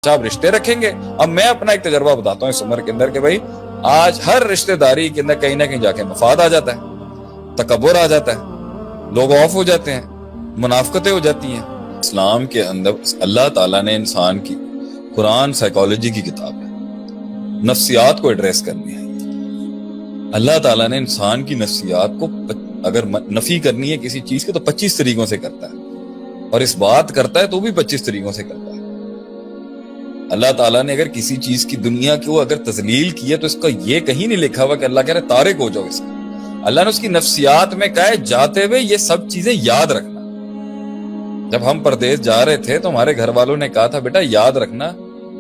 آپ رشتے رکھیں گے. اب میں اپنا ایک تجربہ بتاتا ہوں اس عمر کے اندر کہ بھائی آج ہر رشتے داری کے اندر کہیں نہ کہیں جا کے مفاد آ جاتا ہے, تکبر آ جاتا ہے, لوگ آف ہو جاتے ہیں, منافقتیں ہو جاتی ہیں. اسلام کے اندر اللہ تعالیٰ نے انسان کی, قرآن سائیکالوجی کی کتاب ہے, نفسیات کو ایڈریس کرنی ہے. اللہ تعالیٰ نے انسان کی نفسیات کو اگر نفی کرنی ہے کسی چیز کے تو 25 طریقوں سے کرتا ہے, اور اس بات کرتا ہے تو بھی 25 طریقوں سے کرتا ہے. اللہ تعالیٰ نے اگر کسی چیز کی دنیا کو اگر تذلیل کی ہے تو اس کا یہ کہیں نہیں لکھا ہوا کہ اللہ کہہ رہے تارک ہو جاؤ اس کا. اللہ نے اس کی نفسیات میں کہا ہے جاتے ہوئے یہ سب چیزیں یاد رکھنا. جب ہم پردیس جا رہے تھے تو ہمارے گھر والوں نے کہا تھا بیٹا یاد رکھنا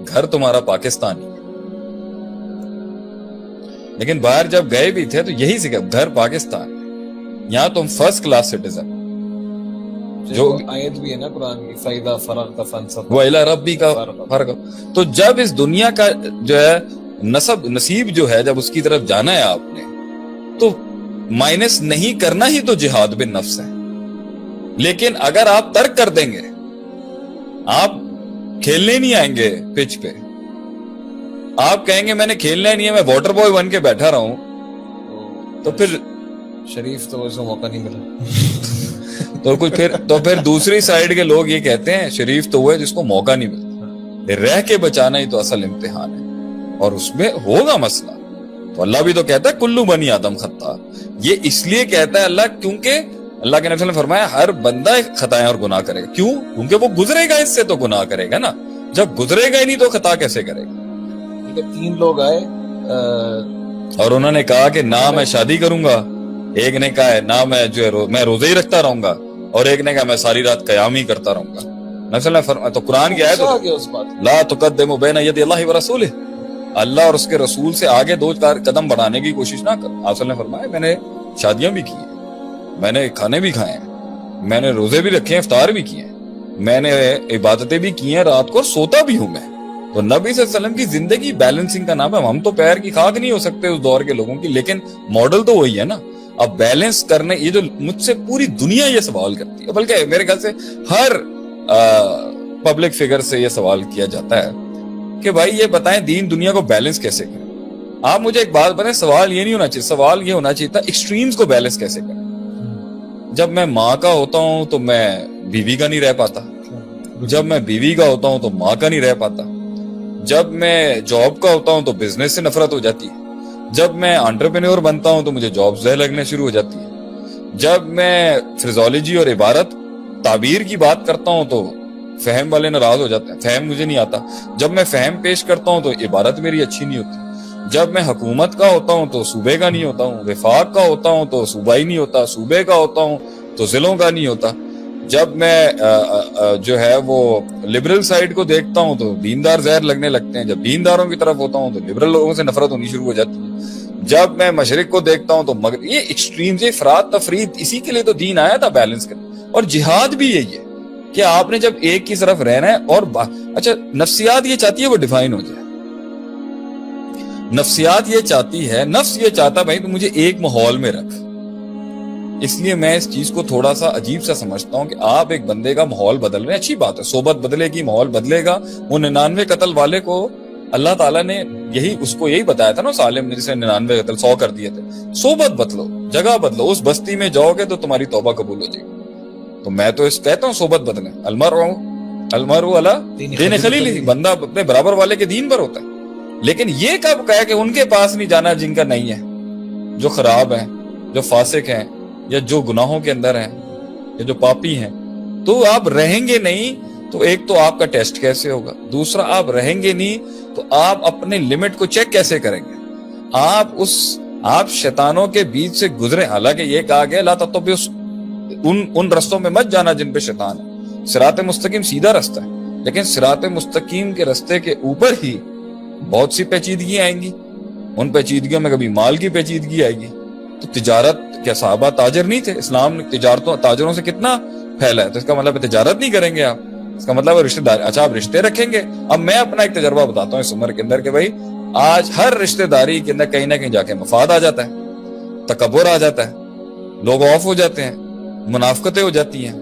گھر تمہارا پاکستان ہی, لیکن باہر جب گئے بھی تھے تو یہی سکھا گھر پاکستان, یہاں تم فرسٹ کلاس سٹیزن. جو آیت بھی ہے نا قرآن کی فَإِذَا فَرَغْتَ فَانْصَبْ وَإِلَىٰ رَبِّكَ فَارْغَب. تو جب اس دنیا کا جو ہے نصیب جو ہے جب اس کی طرف جانا ہے آپ نے تو مائنس نہیں کرنا ہی تو جہاد بن نفس ہے. لیکن اگر آپ ترک کر دیں گے, آپ کھیلنے نہیں آئیں گے پچ پہ, آپ کہیں گے میں نے کھیلنا ہی نہیں ہے میں واٹر بوائے بن کے بیٹھا رہا ہوں, تو پھر شریف تو اس کو موقع نہیں ملا. تو پھر دوسری سائیڈ کے لوگ یہ کہتے ہیں شریف تو وہ ہے جس کو موقع نہیں ملتا. رہ کے بچانا ہی تو اصل امتحان ہے, اور اس میں ہوگا مسئلہ. تو اللہ بھی تو کہتا ہے کلو بنی آدم خطا. یہ اس لیے کہتا ہے اللہ کیونکہ اللہ کے نبی نے فرمایا ہر بندہ خطائیں اور گناہ کرے گا. کیوں؟ کیونکہ وہ گزرے گا اس سے تو گناہ کرے گا نا. جب گزرے گا ہی نہیں تو خطا کیسے کرے گا. 3 لوگ آئے اور انہوں نے کہا کہ نہ میں شادی کروں گا, ایک نے کہا ہے نہ میں جو ہے میں روزے ہی رکھتا رہوں گا, اور ایک نے کہا میں ساری رات قیام ہی کرتا رہوں گا. تو قرآن کی آیت لا تقدموا بین یدی اللہ ورسولہ, اللہ اور اس کے رسول سے آگے 2 قدم بڑھانے کی کوشش نہ کر. آپ نے فرمایا میں نے شادیاں بھی کی ہیں, میں نے کھانے بھی کھائے ہیں, میں نے روزے بھی رکھے ہیں, افطار بھی کیے ہیں, میں نے عبادتیں بھی کی ہیں, رات کو سوتا بھی ہوں میں. تو نبی صلی اللہ علیہ وسلم کی زندگی بیلنسنگ کا نام ہے. ہم تو پیر کی خاک نہیں ہو سکتے اس دور کے لوگوں کی, لیکن ماڈل تو وہی ہے نا. اب بیلنس کرنے یہ جو مجھ سے پوری دنیا یہ سوال کرتی ہے, بلکہ میرے خیال سے ہر پبلک فگر سے یہ سوال کیا جاتا ہے کہ بھائی یہ بتائیں دین دنیا کو بیلنس کیسے کریں. آپ مجھے ایک بات بتائیں, سوال یہ نہیں ہونا چاہیے, سوال یہ ہونا چاہیے تھا ایکسٹریمز کو بیلنس کیسے کریں. جب میں ماں کا ہوتا ہوں تو میں بیوی کا نہیں رہ پاتا, جب میں بیوی کا ہوتا ہوں تو ماں کا نہیں رہ پاتا, جب میں جاب کا ہوتا ہوں تو بزنس سے نفرت ہو جاتی ہے, جب میں انٹرپرینور بنتا ہوں تو مجھے جاب زہر لگنے شروع ہو جاتی ہے, جب میں فریزولوجی اور عبارت تعبیر کی بات کرتا ہوں تو فہم والے ناراض ہو جاتے ہیں, فہم مجھے نہیں آتا, جب میں فہم پیش کرتا ہوں تو عبارت میری اچھی نہیں ہوتی, جب میں حکومت کا ہوتا ہوں تو صوبے کا نہیں ہوتا ہوں, وفاق کا ہوتا ہوں تو صوبائی نہیں ہوتا, صوبے کا ہوتا ہوں تو ضلعوں کا نہیں ہوتا, جب میں جو ہے وہ لبرل سائیڈ کو دیکھتا ہوں تو دیندار زہر لگنے لگتے ہیں, جب دینداروں کی طرف ہوتا ہوں تو لبرل لوگوں سے نفرت ہونی شروع ہو جاتی ہے, جب میں مشرق کو دیکھتا ہوں تو مغرب. یہ ایکسٹریمز, یہ افراط تفرید, اسی کے لیے تو دین آیا تھا بیلنس کرنے. اور جہاد بھی یہی ہے کہ آپ نے جب ایک کی طرف رہنا ہے اور اچھا نفسیات یہ چاہتی ہے وہ ڈیفائن ہو جائے. نفسیات یہ چاہتی ہے, نفس یہ چاہتا بھائی تو مجھے ایک ماحول میں رکھ. اس لیے میں اس چیز کو تھوڑا سا عجیب سا سمجھتا ہوں کہ آپ ایک بندے کا ماحول بدل رہے ہیں, اچھی بات ہے, صحبت بدلے گی, ماحول بدلے گا. وہ 99 قتل والے کو اللہ تعالیٰ نے اس کو یہی بتایا تھا نا, سالم نے جسے 99 قتل 100 کر دیے تھے. صحبت بدلو, جگہ بدلو, اس بستی میں جاؤ گے تو تمہاری توبہ قبول ہو جائے گی. تو میں تو اس کہتا ہوں صحبت بدلیں. المرء علی دین خلیلہ, بندہ اپنے برابر والے کے دین پر ہوتا ہے. لیکن یہ کب کہا کہ ان کے پاس نہیں جانا جن کا نہیں ہے, جو خراب ہیں, جو فاسق ہیں, یا جو گناہوں کے اندر ہیں, یا جو پاپی ہیں. تو آپ رہیں گے نہیں تو ایک تو آپ کا ٹیسٹ کیسے ہوگا, دوسرا آپ رہیں گے نہیں تو آپ اپنے لمٹ کو چیک کیسے کریں گے. آپ شیطانوں کے بیچ سے گزرے, حالانکہ یہ کہا گیا لا تتبعوا ان رستوں میں مت جانا جن پہ شیطان ہے. صراط مستقیم سیدھا رستہ ہے, لیکن صراط مستقیم کے رستے کے اوپر ہی بہت سی پیچیدگی آئیں گی. ان پیچیدگیوں میں کبھی مال کی پیچیدگی آئے گی. تو تجارت, کیا صحابہ تاجر نہیں تھے؟ اسلام نے تاجروں سے کتنا پھیلا ہے, تو اس کا مطلب تجارت نہیں کریں گے آپ, اس کا مطلب رشتہ دار. اچھا آپ رشتے رکھیں گے. اب میں اپنا ایک تجربہ بتاتا ہوں اس عمر کے اندر کہ بھائی آج ہر رشتہ داری کے اندر کہیں نہ کہیں جا کے مفاد آ جاتا ہے, تکبر آ جاتا ہے, لوگ آف ہو جاتے ہیں, منافقتیں ہو جاتی ہیں,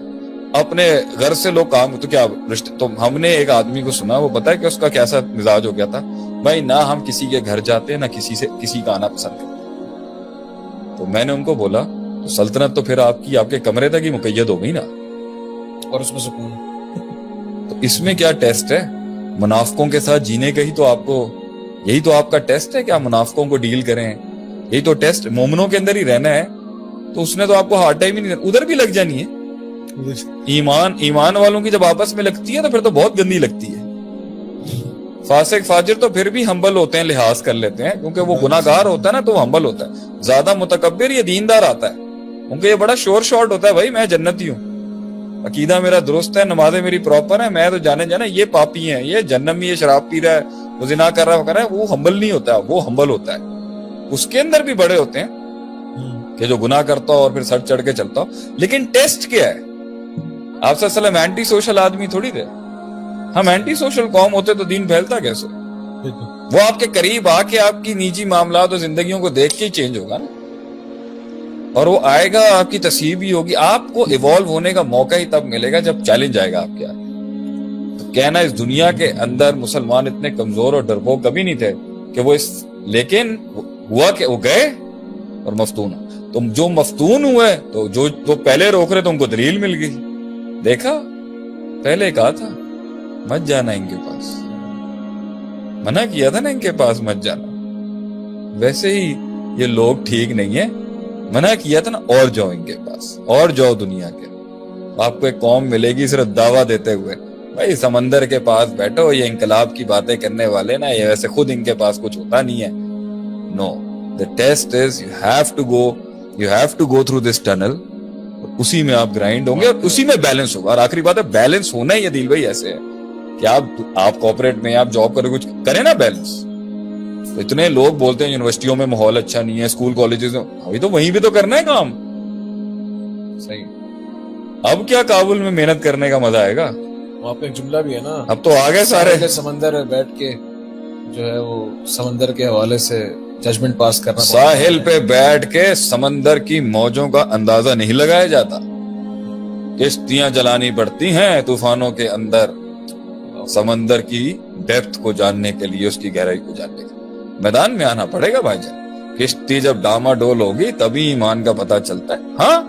اپنے گھر سے لوگ کام تو کیا رشتے، تو ہم نے ایک آدمی کو سنا، وہ پتا ہے کہ اس کا کیسا مزاج ہو گیا تھا، بھائی نہ ہم کسی کے گھر جاتے نہ کسی کا آنا پسند کرتے. تو میں نے ان کو بولا تو سلطنت تو پھر آپ کے کمرے تک ہی مقید ہو گئی نا، اور اس میں سکون. تو اس میں کیا ٹیسٹ ہے؟ منافقوں کے ساتھ جینے کا ہی تو آپ کو، یہی تو آپ کا ٹیسٹ ہے کہ آپ منافقوں کو ڈیل کریں، یہی تو ٹیسٹ. مومنوں کے اندر ہی رہنا ہے تو اس نے تو آپ کو ہارڈ ٹائم ہی نہیں دینا، ادھر بھی لگ جانی ہے. ایمان والوں کی جب آپس میں لگتی ہے تو پھر تو بہت گندی لگتی ہے. فاسق فاجر تو پھر بھی ہمبل ہوتے ہیں، لحاظ کر لیتے ہیں، کیونکہ وہ گناہ گار ہوتا ہے نا تو وہ ہمبل ہوتا ہے. زیادہ متکبر یہ دیندار آتا ہے، کیونکہ یہ بڑا شور شارٹ ہوتا ہے، بھائی میں جنتی ہوں، عقیدہ میرا درست ہے، نمازیں میری پراپر ہیں، میں تو جانا یہ پاپی ہیں، یہ جہنم میں یہ شراب پی رہا ہے، وہ زنا کر رہا ہے، وہ ہمبل نہیں ہوتا ہے، وہ ہمبل ہوتا ہے. اس کے اندر بھی بڑے ہوتے ہیں کہ جو گناہ کرتا ہو اور پھر سر چڑھ کے چلتا ہو. لیکن ٹیسٹ کیا ہے؟ آپ صلی اللہ علیہ وسلم اینٹی سوشل آدمی تھوڑی تھے. ہم اینٹی سوشل قوم ہوتے تو دین پھیلتا کیسے؟ وہ آپ کے قریب آ کے آپ کی نجی معاملات اور زندگیوں کو دیکھ کے ہی چینج ہوگا نا، اور وہ آئے گا، آپ کی تصحیح بھی ہوگی. آپ کو ایوالو ہونے کا موقع ہی تب ملے گا جب چیلنج آئے گا آپ کے آگے. تو کہنا اس دنیا کے اندر مسلمان اتنے کمزور اور ڈرپوک کبھی نہیں تھے کہ وہ لیکن ہوا کہ وہ گئے اور مفتون. تم جو مفتون ہوئے تو جو پہلے روک رہے تو ان کو دلیل مل گئی. دیکھا، پہلے کہا تھا مت جانا ان کے پاس، منع کیا تھا نا ان کے پاس مت جانا. ویسے ہی یہ لوگ ٹھیک نہیں ہیں، منع کیا تھا نا اور جاؤ ان کے پاس، اور جاؤ دنیا کے. آپ کو ایک قوم ملے گی صرف دعویٰ دیتے ہوئے، بھائی سمندر کے پاس بیٹھو، یہ انقلاب کی باتیں کرنے والے نا، یہ ویسے خود ان کے پاس کچھ ہوتا نہیں ہے. نو، the test is you have to go through this tunnel. اسی میں آپ گرائنڈ ہوں گے اور اسی میں بیلنس ہوگا. اور آخری بات ہے بیلنس ہونا ہی ہے دل بھائی. ایسے ہے کہ آپ کوپریٹ میں آپ جاب کریں، کچھ کریں نا بیلنس. تو اتنے لوگ بولتے ہیں یونیورسٹیوں میں ماحول اچھا نہیں ہے، اسکول کالجز میں، ابھی تو وہیں بھی تو کرنا ہے کام. صحیح. اب کیا کابل میں محنت کرنے کا مزہ آئے گا؟ وہاں پہ ایک جملہ بھی ہے نا، اب تو آگے سارے سمندر میں بیٹھ کے جو ہے وہ سمندر کے حوالے سے ججمنٹ پاس کرنا. ساحل پہ بیٹھ کے سمندر کی موجوں کا اندازہ نہیں لگایا جاتا، کشتیاں جلانی پڑتی ہیں طوفانوں کے اندر سمندر کی ڈیپتھ کو جاننے کے لیے، اس کی گہرائی کو جاننے کے لیے میدان میں آنا پڑے گا بھائی جان. کشتی جب ڈاما ڈول ہوگی تبھی ایمان کا پتہ چلتا ہے. ہاں،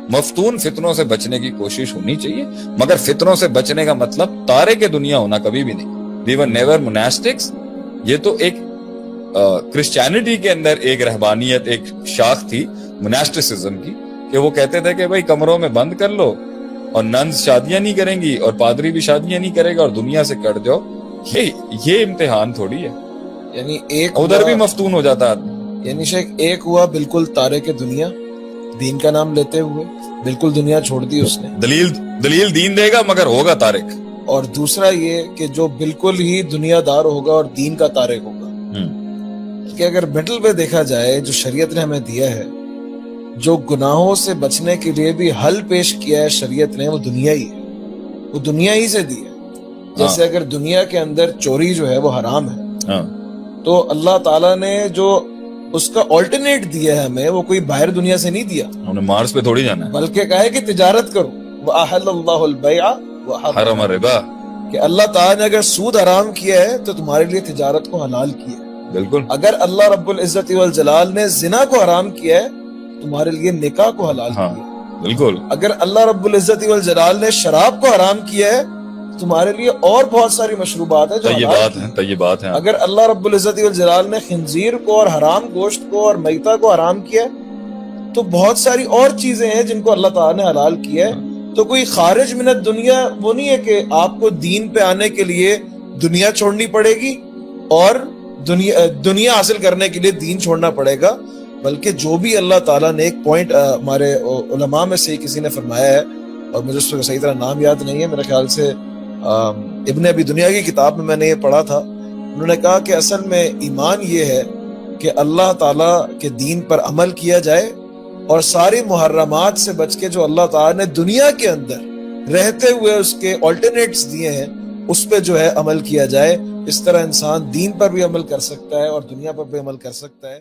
مفتون فتنوں سے بچنے کی کوشش ہونی چاہیے، مگر فتنوں سے بچنے کا مطلب تارے کے دنیا ہونا کبھی بھی نہیں. We were never monastics. یہ تو ایک کرسچینٹی کے اندر ایک رہبانیت، ایک شاخ تھی مناسٹسزم کی، کہ وہ کہتے تھے کہ بھائی کمروں میں بند کر لو، اور ننز شادیاں نہیں کریں گی اور پادری بھی شادیاں نہیں کرے گا، اور دنیا سے کٹ جاؤ. یہ امتحان تھوڑی ہے. یعنی ایک ادھر بھی مفتون ہو جاتا آدمی. یعنی شیخ ایک ہوا بالکل تارے کے دنیا، دین کا نام لیتے ہوئے بالکل دنیا چھوڑ دی اس نے، دلیل دین دے گا مگر ہوگا تارک. اور دوسرا یہ کہ جو بالکل ہی دنیا دار ہوگا اور دین کا تارک ہوگا. کہ اگر مڈل پہ دیکھا جائے جو شریعت نے ہمیں دیا ہے، جو گناہوں سے بچنے کے لیے بھی حل پیش کیا ہے شریعت نے، وہ دنیا ہی ہے، وہ دنیا ہی سے دی ہے. جیسے اگر دنیا کے اندر چوری جو ہے وہ حرام ہے، تو اللہ تعالیٰ نے جو اس کا آلٹرنیٹ دیا ہے ہمیں، وہ کوئی باہر دنیا سے نہیں دیا، انہیں مارس پہ تھوڑی جانا ہے، بلکہ کہا ہے کہ تجارت کرو. وَأَحَلَّ اللَّهُ الْبَيْعَ حرم الربا، کہ اللہ تعالیٰ نے اگر سود حرام کیا ہے تو تمہارے لیے تجارت کو حلال کیا ہے. بالکل. اگر اللہ رب العزت والجلال نے زنا کو حرام کیا ہے، تمہارے لیے نکاح کو حلال کیا ہے. بالکل. اگر اللہ رب العزت والجلال نے شراب کو حرام کیا ہے، تمہارے لیے اور بہت ساری مشروبات ہیں جو طیبات ہیں. اگر اللہ رب العزت والجلال نے خنزیر کو اور حرام گوشت کو اور میتہ کو حرام کیا ہے، تو بہت ساری اور چیزیں ہیں جن کو اللہ تعالیٰ نے حلال کیا ہے. تو کوئی خارج من الدنیا وہ نہیں ہے کہ آپ کو دین پہ آنے کے لیے دنیا چھوڑنی پڑے گی اور دنیا حاصل کرنے کے لیے دین چھوڑنا پڑے گا، بلکہ جو بھی اللہ تعالیٰ نے ایک پوائنٹ ہمارے علماء میں سے کسی نے فرمایا ہے، اور مجھے اس کا صحیح طرح نام یاد نہیں ہے، میرے خیال سے ابن ابی دنیا کی کتاب میں نے یہ پڑھا تھا. انہوں نے کہا کہ اصل میں ایمان یہ ہے کہ اللہ تعالیٰ کے دین پر عمل کیا جائے، اور ساری محرمات سے بچ کے جو اللہ تعالیٰ نے دنیا کے اندر رہتے ہوئے اس کے آلٹرنیٹس دیے ہیں اس پہ جو ہے عمل کیا جائے. اس طرح انسان دین پر بھی عمل کر سکتا ہے اور دنیا پر بھی عمل کر سکتا ہے.